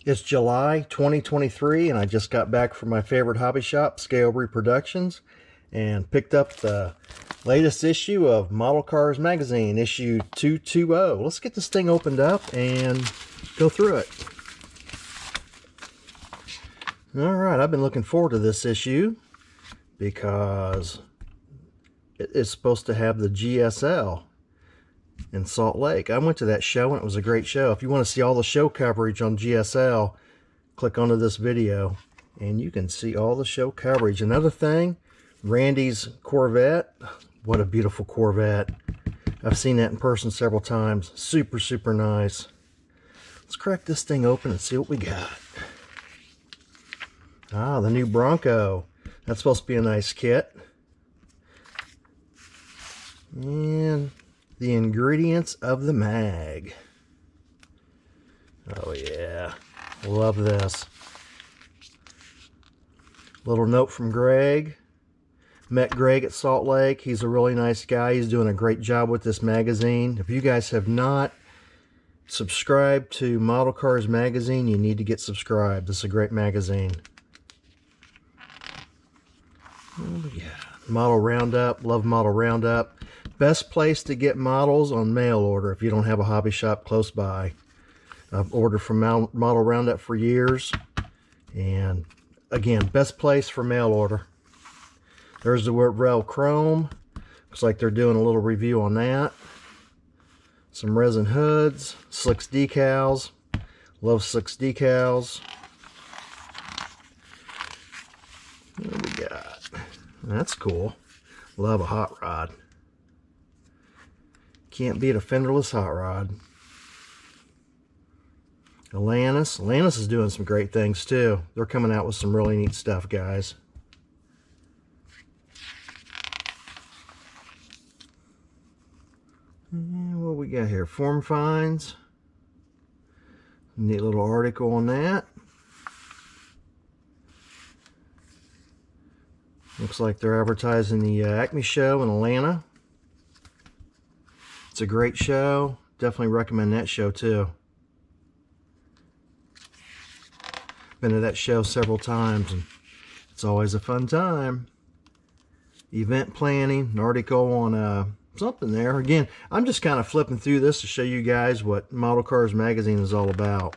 It's July 2023 and I just got back from my favorite hobby shop, Scale Reproductions, and picked up the latest issue of Model Cars Magazine, issue 220. Let's get this thing opened up and go through it. Alright, I've been looking forward to this issue because it's supposed to have the GSL in Salt Lake. I went to that show and it was a great show. If you want to see all the show coverage on GSL, click onto this video and you can see all the show coverage. Another thing, Randy's Corvette. What a beautiful Corvette. I've seen that in person several times. Super, super nice. Let's crack this thing open and see what we got. Ah, the new Bronco. That's supposed to be a nice kit. And the ingredients of the mag. Oh yeah, love this. Little note from Greg. Met Greg at Salt Lake. He's a really nice guy. He's doing a great job with this magazine. If you guys have not subscribed to Model Cars Magazine, you need to get subscribed. This is a great magazine. Oh yeah, Model Roundup. Love Model Roundup. Best place to get models on mail order if you don't have a hobby shop close by. I've ordered from Model Roundup for years. And again, best place for mail order. There's the Rail Chrome. Looks like they're doing a little review on that. Some resin hoods. Slicks decals. Love Slicks decals. What do we got? That's cool. Love a hot rod. Can't beat a fenderless hot rod. Atlantis. Atlantis is doing some great things too. They're coming out with some really neat stuff, guys. And what we got here? Form Finds. Neat little article on that. Looks like they're advertising the Acme show in Atlanta. It's a great show. Definitely recommend that show too. Been to that show several times and it's always a fun time. Event planning, an article on something there. Again, I'm just kind of flipping through this to show you guys what Model Cars Magazine is all about.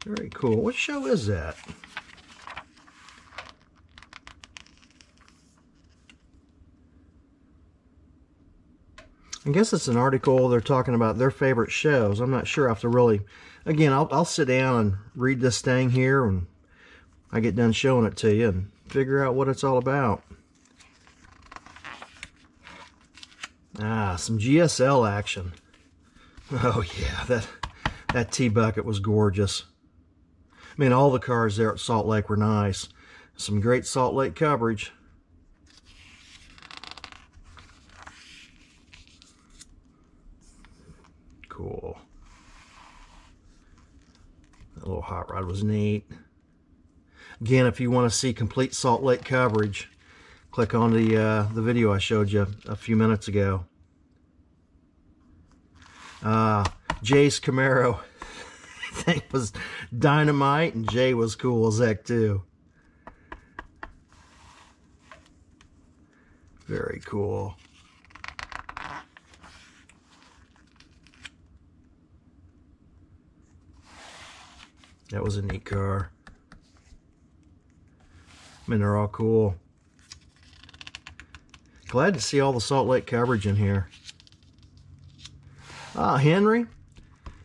Very cool. What show is that? I guess it's an article they're talking about their favorite shows. I'm not sure. I have to really... Again, I'll sit down and read this thing here when I get done showing it to you and figure out what it's all about. Ah, some GSL action. Oh yeah, that T-bucket was gorgeous. I mean, all the cars there at Salt Lake were nice. Some great Salt Lake coverage. Cool. That little hot rod was neat. Again, if you want to see complete Salt Lake coverage, click on the video I showed you a few minutes ago. Jay's Camaro thing was dynamite, and Jay was cool as heck too. Very cool. That was a neat car. I mean, they're all cool. Glad to see all the Salt Lake coverage in here. Ah, Henry.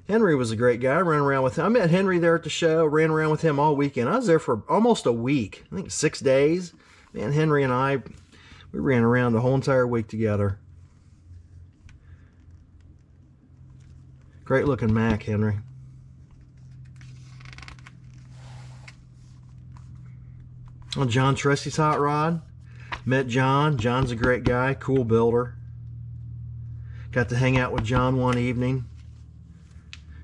Henry was a great guy. I ran around with him. I met Henry there at the show. Ran around with him all weekend. I was there for almost a week. I think 6 days. Man, Henry and I, we ran around the whole entire week together. Great looking Mac, Henry. Well, John Tressy's hot rod. Met John. John's a great guy. Cool builder. Got to hang out with John one evening.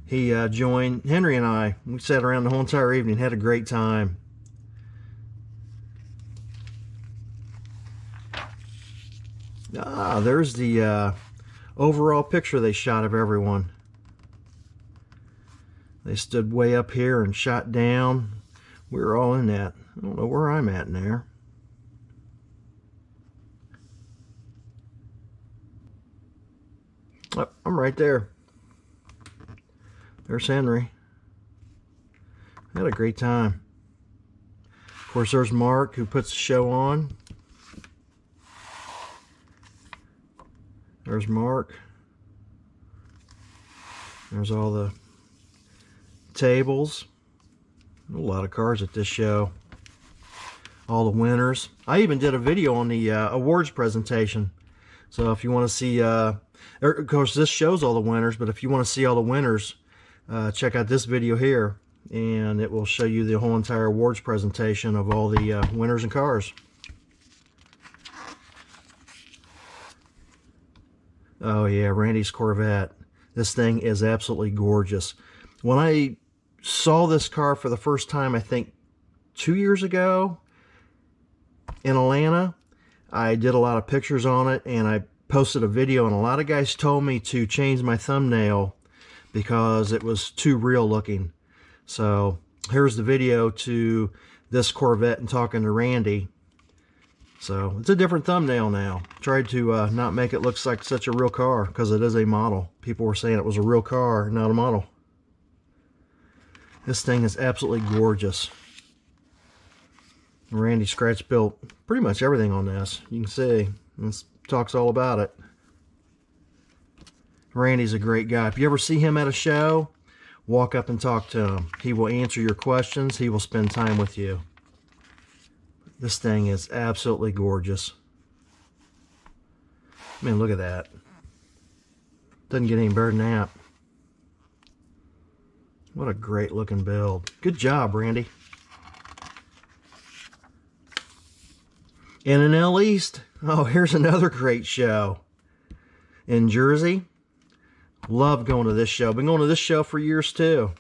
He joined Henry and I. We sat around the whole entire evening, had a great time. Ah, there's the overall picture they shot of everyone. They stood way up here and shot down. We were all in that. I don't know where I'm at in there. Oh, I'm right there. There's Henry. I had a great time. Of course, there's Mark, who puts the show on. There's Mark. There's all the tables. A lot of cars at this show. All the winners. I even did a video on the awards presentation. So if you want to see, of course this shows all the winners, but if you want to see all the winners, check out this video here. And it will show you the whole entire awards presentation of all the winners and cars. Oh yeah, Randy's Corvette. This thing is absolutely gorgeous. When I saw this car for the first time, I think 2 years ago in Atlanta, I did a lot of pictures on it and I posted a video, and a lot of guys told me to change my thumbnail because it was too real looking. So here's the video to this Corvette and talking to Randy. So it's a different thumbnail now. Tried to not make it look like such a real car because it is a model. People were saying it was a real car, not a model. This thing is absolutely gorgeous. Randy scratch built pretty much everything on this. You can see. This talks all about it. Randy's a great guy. If you ever see him at a show, walk up and talk to him. He will answer your questions. He will spend time with you. This thing is absolutely gorgeous. I mean, look at that. Doesn't get any better than that. What a great looking build. Good job, Randy. N&L East. Oh, here's another great show. In Jersey. Love going to this show. Been going to this show for years too.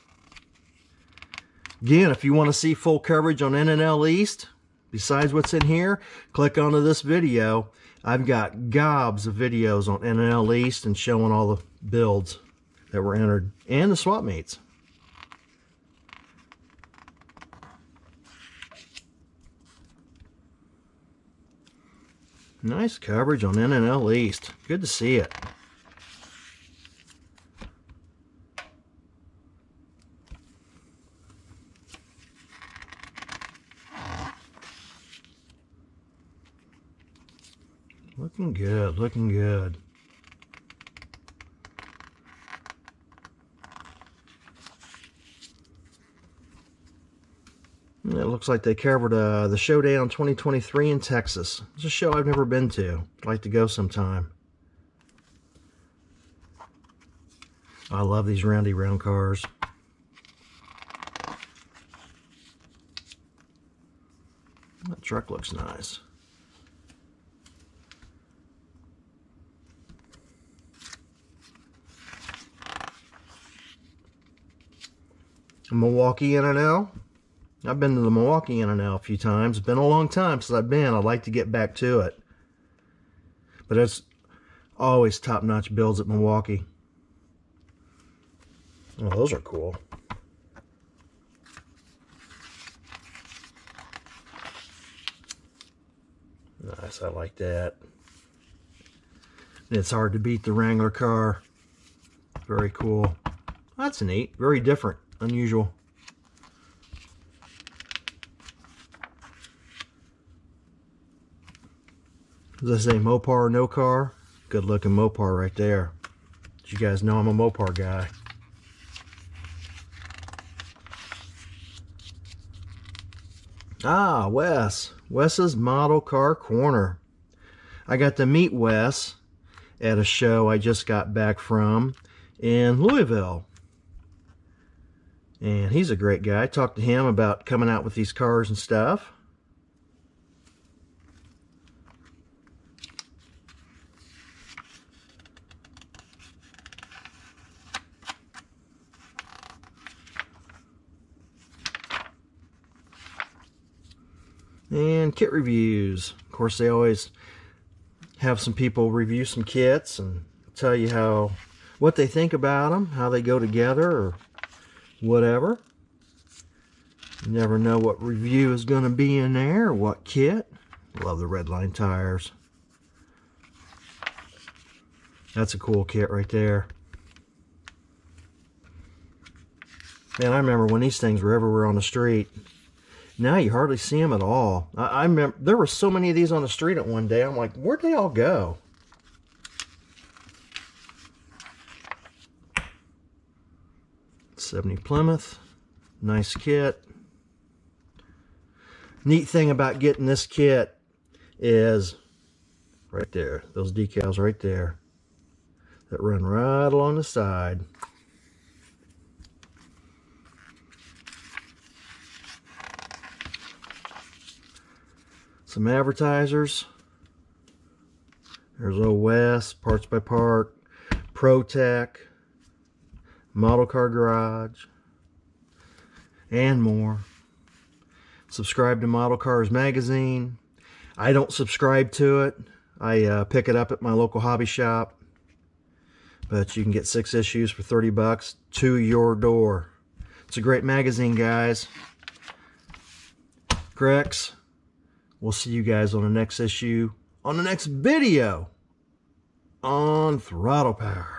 Again, if you want to see full coverage on N&L East, besides what's in here, click onto this video. I've got gobs of videos on N&L East and showing all the builds that were entered and the swap meets. Nice coverage on N&L East. Good to see it. Looking good, looking good. It looks like they covered the Showdown 2023 in Texas. It's a show I've never been to. I'd like to go sometime. I love these roundy round cars. That truck looks nice. Milwaukee N&L. I've been to the Milwaukee N&L a few times. It's been a long time since I've been. I'd like to get back to it. But it's always top-notch builds at Milwaukee. Oh, those are cool. Nice, I like that. It's hard to beat the Wrangler car. Very cool. That's neat. Very different. Unusual. Does this say Mopar or no car? Good looking Mopar right there. As you guys know, I'm a Mopar guy. Ah, Wes. Wes's Model Car Corner. I got to meet Wes at a show I just got back from in Louisville. And he's a great guy. I talked to him about coming out with these cars and stuff. And kit reviews. Of course, they always have some people review some kits and tell you what they think about them, how they go together, or whatever. You never know what review is going to be in there, or what kit. Love the Redline tires. That's a cool kit right there. Man, I remember when these things were everywhere on the street. Now you hardly see them at all. I remember there were so many of these on the street at one day. I'm like, where'd they all go? '70 Plymouth. Nice kit. Neat thing about getting this kit is right there. Those decals right there that run right along the side. Some advertisers. There's Old West, Parts by Part, ProTech, Model Car Garage, and more. Subscribe to Model Cars Magazine. I don't subscribe to it. I pick it up at my local hobby shop. But you can get 6 issues for 30 bucks to your door. It's a great magazine, guys. Grex. We'll see you guys on the next issue, on the next video on Throttle Power.